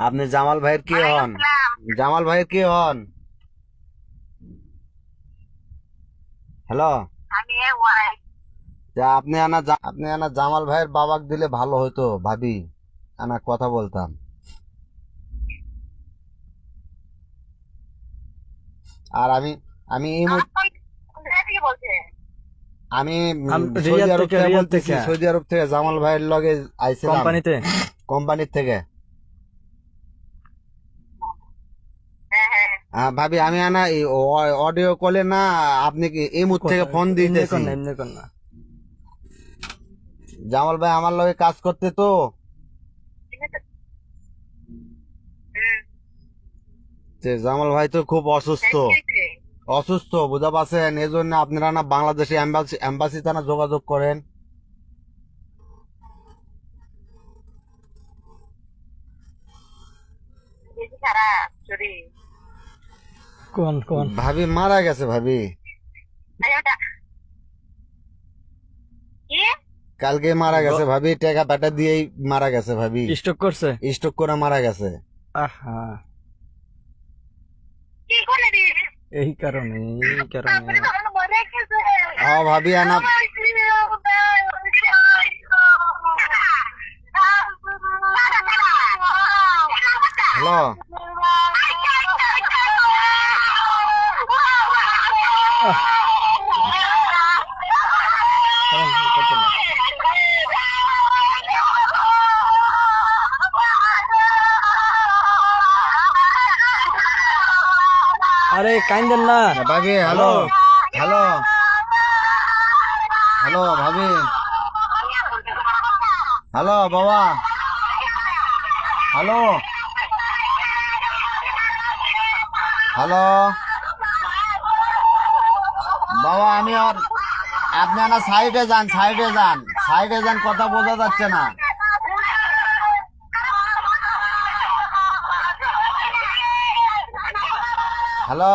আপনি জামাল ভাইয়ের কি হন? জামাল ভাইয়ের কি হন? হ্যালো। আমি এর ওয়াইফ। যা আপনি আনা জামাল ভাইয়ের বাবাক দিলে ভালো হতো ভাবি, আনা কথা বলতাম। আর আমি আমি এই কি বলছে? আমি সৌদি রিয়াদ আরব থেকে, থেকে রিয়াদ বলতেছি, থেকে সৌদি আরব থেকে জামাল ভাইয়ের লগে আইছিলাম কোম্পানিতে। কোম্পানির থেকে। হ্যাঁ হ্যাঁ। ভাবি আমি আনা অডিও কলে না, আপনি কি এই মুহূর্ত থেকে ফোন এমনি দিতেছি। কর না, এমনি কর না। জামাল ভাই আমার লগে কাজ করতে তো, জামাল ভাই তো খুব অসুস্থ, বুঝা পাচ্ছেন। এই জন্য আপনারা না বাংলাদেশে এম্বাসিতে না যোগাযোগ করেন। বেশি খারাপ শরীর। কোন কোন ভাবি মারা গেছে ভাবি, কি? কালকে মারা গেছে ভাবি, টাকা পেটা দিয়েই মারা গেছে ভাবি, স্টক করছে? স্ট্রোক করে মারা গেছে। আহা, কি করে দিস? এই কারণে মরে গেছে। ভাবি আনা হ্যালো। আরে কাইন্দেন না ভাবি। হ্যালো হ্যালো হ্যালো ভাবি, হ্যালো বাবা, হ্যালো হ্যালো বাবা। আমি আর আপনি না সাইডে যান, সাইডে যান, কথা বোঝা যাচ্ছে না। হ্যালো।